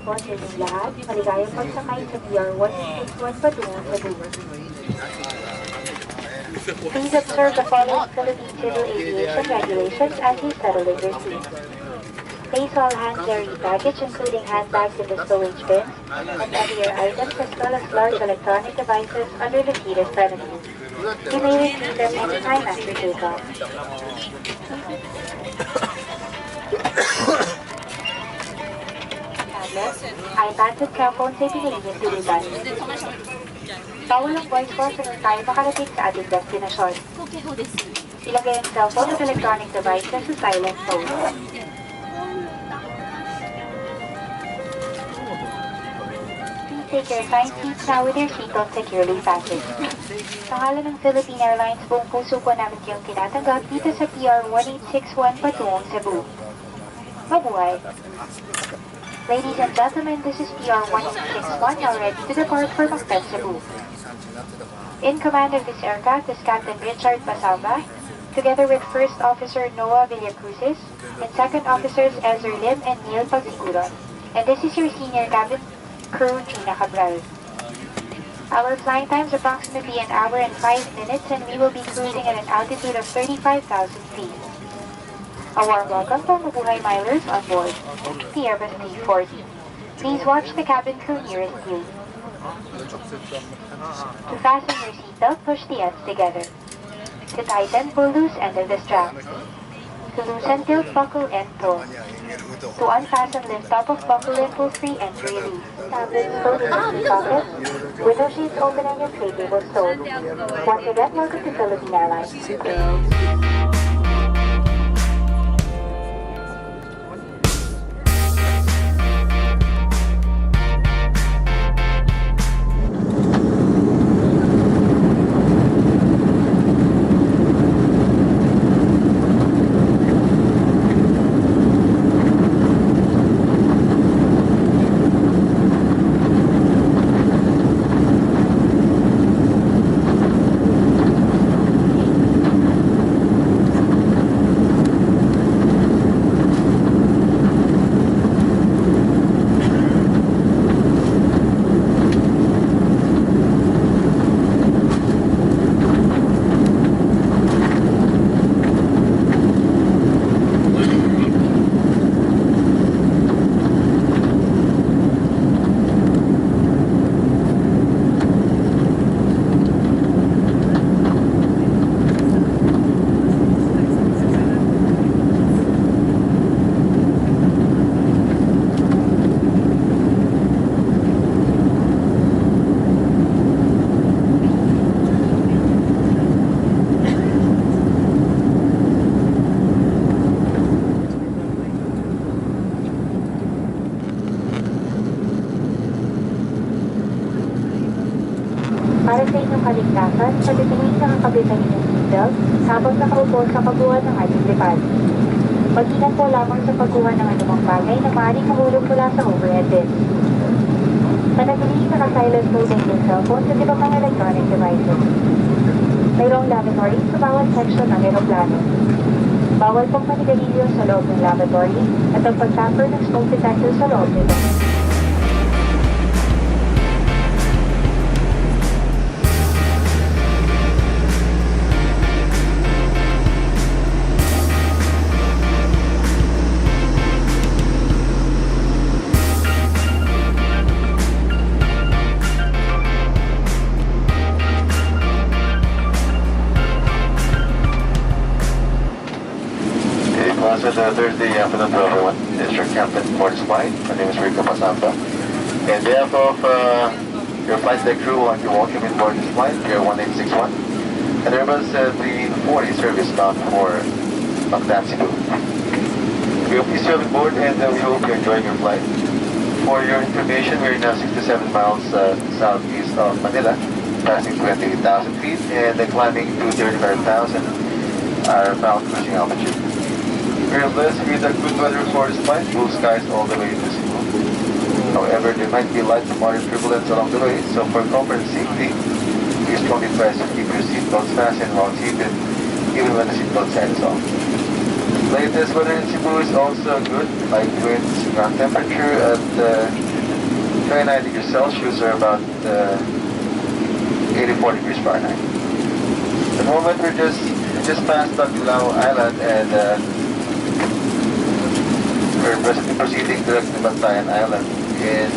po sa inyong lahat. Maligayang pagsakay sa PR-161 patungong Cebu. Please observe the following Philippine Civil Aviation regulations as you settle in your seat. Place all hand-carry baggage, including handbags in the stowage bins, and heavier items as well as large electronic devices under the seat in front of you. You may retrieve them anytime after takeoff. Tablets, iPads at cellphones ay piniliin tulutan. Bawal ang voice calls hanggang tayo makarating sa ating destinasyon. Ilagay ang cellphone at electronic devices sa silent mode. Please take your assigned seats now with your seatbelt securely fastened. Sa ngalan ng Philippine Airlines, buong puso po namin kayong tinatanggap dito sa PR-1861 patungong Cebu. Mabuhay! Ladies and gentlemen, this is PR-1861 now ready to depart for Mactan, Cebu. In command of this aircraft is Captain Richard Pasamba, together with First Officer Noah Villacruzes and Second Officers Ezra Lim and Neil Pagsiguron. And this is your senior cabin crew, Gina Cabral. Our flying time is approximately an hour and 5 minutes, and we will be cruising at an altitude of 35,000 feet. A warm welcome to Mabuhay Milers on board the Airbus A340. Please watch the cabin crew nearest you. To fasten your seatbelt, push the ends together. To tighten, pull loose end of the strap. To loosen, tilt, buckle, and throw. To unfasten, lift top of buckle and pull free and release. Tablets stowed in your seat pockets. Window sheets open and your tray table stowed. Once again, welcome to Philippine Airlines. Para sa inyong kaligtasan, pagtitingin sa kakabit ang inyong seatbelt habang nakaupo sa kabuuan ng ating lipad. Mag-ingat po lamang sa pagkuha ng anumang bagay na maaaring mahulog mula sa overhead bin. Panatiling naka-silent mode ang inyong cellphone at iba pang electronic devices. Mayroong lavatory sa bawat section ng aeroplano. Bawal pong manigarilyo sa loob ng lavatory at ang pag-tamper ng smoke detector sa loob nito. So the Thursday afternoon to everyone. This is your captain for this flight. My name is Rico Pasamba. In behalf of your flight deck crew, I want to welcome you aboard this flight, Air 1861. And Airbus A340 service bound for Mactan, Cebu. We hope you have on board and we hope you're enjoying your flight. For your information, we're now 67 miles southeast of Manila, passing 28,000 feet and climbing to 35,000 our bound cruising altitude. We're blessed with a good weather for this flight, blue skies all the way to Cebu. However, there might be light to moderate turbulence along the way, so for comfort and safety, we strongly advise to keep your seatbelts fastened while seated, even when the seatbelt sign is off. Latest weather in Cebu is also good, light winds, ground temperature at 29 degrees Celsius or about 84 degrees Fahrenheit. At the moment we just passed Bagulao Island and we're presently proceeding directly to Bantayan Island. In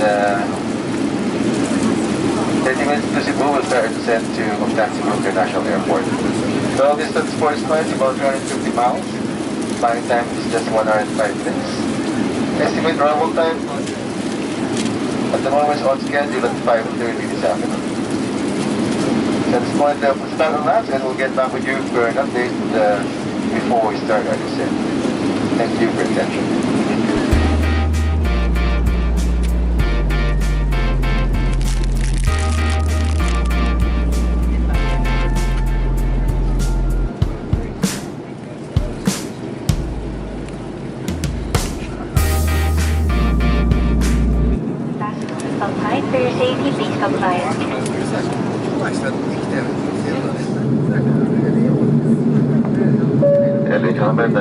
30 minutes to Cebu, we'll start to send to Cebu International Airport. Total distance for this flight is about 350 miles. Flying time is just 1 hour and 5 minutes. Estimate arrival time at the moment is on schedule at 5:30 this afternoon. So at this point, we'll start on that and we'll get back with you for an update before we start our descent. Thank you for your attention. For your safety, please comply. Ladies and gentlemen,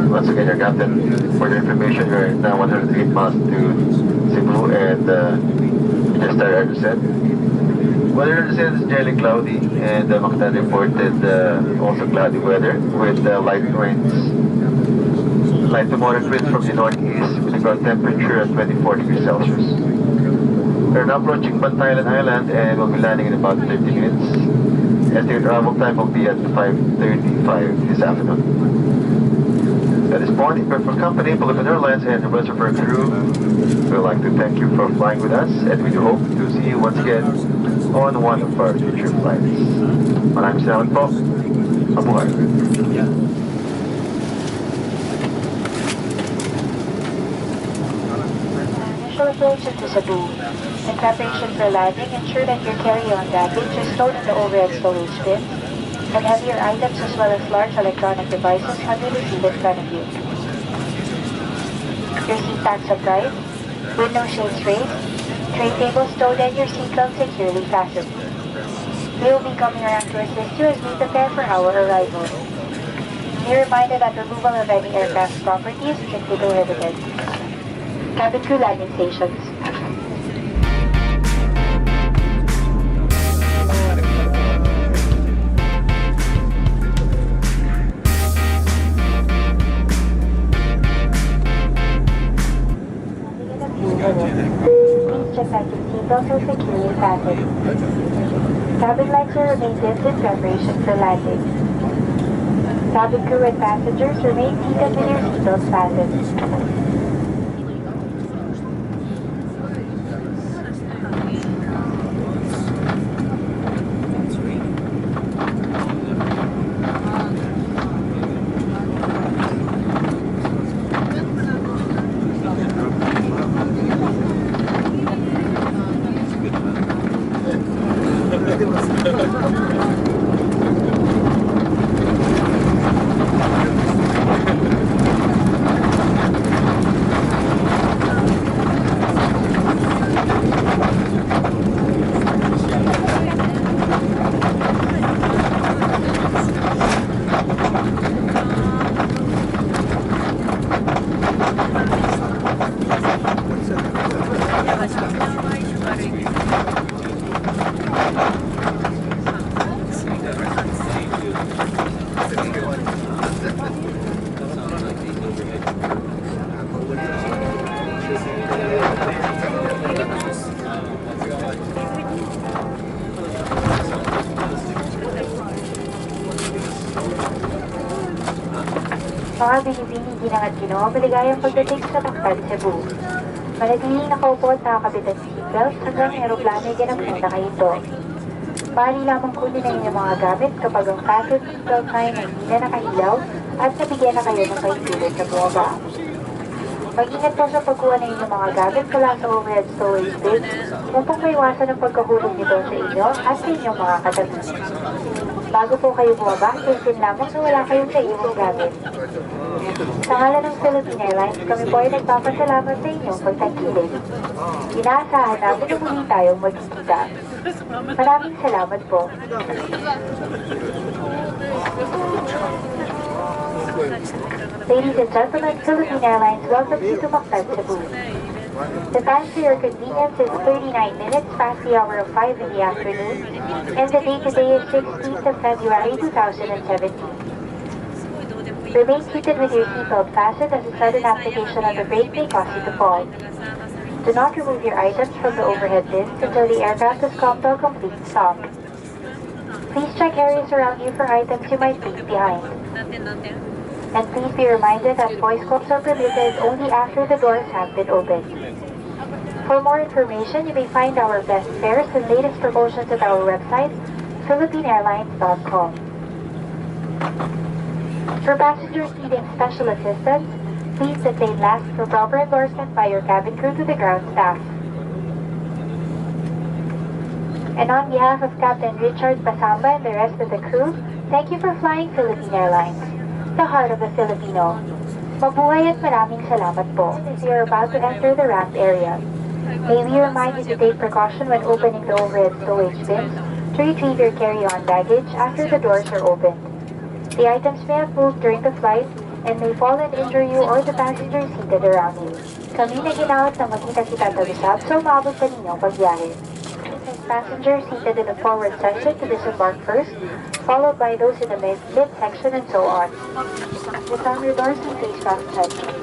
once again, your captain, for your information, we're now 108 miles to Cebu and we just started our descent. Weather in the descent is generally cloudy and Mactan reported also cloudy weather with light winds. Light to moderate winds from the northeast with a ground temperature at 24 degrees Celsius. We're now approaching Bantayan Island and we'll be landing in about 30 minutes. Estimated arrival time will be at 5:35 this afternoon. At this point, in for company, Philippine Airlines and the rest of our crew, we'd like to thank you for flying with us and we do hope to see you once again on one of our future flights. Maraming salamat po. Mabuhay. Approach into Cebu. In preparation for landing, ensure that your carry-on baggage is stored in the overhead storage bin, and heavier items as well as large electronic devices have been received in front of you. Your seat backs upright, window shades raised, tray table stowed and your seatbelt securely fastened. We will be coming around to assist you as we prepare for our arrival. Be reminded that removal of any aircraft property is strictly prohibited. Cabin crew landing stations. Please check that your seatbelts are securely fastened. Cabin lights will remain dimmed in preparation for landing. Cabin crew and passengers remain seated with your seatbelts fastened. Mga binibining ginang at ginoo, maligayang pagdating sa Mactan, Cebu. Manatiling nakaupo at nakakabit ang seatbelt hanggang aeroplano ay ginampan na kayo ito. Bali lamang kunin na inyong mga gamit kapag ang fasten seatbelt na ay hindi na nakahilaw at nabigyan na kayo ng kahipilit sa bumaba. Mag-ingat po sa pagkuha ng inyong mga gamit mula sa overhead storage bin upang maiwasan ang pagkahulog nito sa inyo at sa inyong mga katabi. Bago po kayo bumaba, titin lamang na wala kayong naiwang gamit. Sa ngalan ng Philippine Airlines, kami po ay nagpapasalamat sa inyong pagtangkilik. Inaasahan namin na muli tayong magkikita. Maraming salamat po. Ladies and gentlemen, Philippine Airlines welcomes you to Mactan, Cebu. The time for your convenience is 39 minutes past the hour of 5 in the afternoon, and the date today is 16th of February 2017. Remain seated with your seatbelt fastened as a sudden application of the brake may cause you to fall. Do not remove your items from the overhead bins until the aircraft has come to a complete stop. Please check areas around you for items you might leave behind. And please be reminded that voice calls are permitted only after the doors have been opened. For more information, you may find our best fares and latest promotions at our website, philippineairlines.com. For passenger seating special assistance, please detain last for proper endorsement by your cabin crew to the ground staff. And on behalf of Captain Richard Pasamba and the rest of the crew, thank you for flying Philippine Airlines, the heart of the Filipino. Mabuhay at maraming salamat po as you are about to enter the ramp area. May we remind you to take precaution when opening the overhead stowage bins to retrieve your carry-on baggage after the doors are opened. The items may have moved during the flight and may fall and injure you or the passengers seated around you. Kami na ginaot na magkita-kita tag-usap so maabot pa ninyong pagbiyahe. Passengers seated in the forward section to disembark first, followed by those in the mid-section and so on. Disarm your doors and please fasten headlights.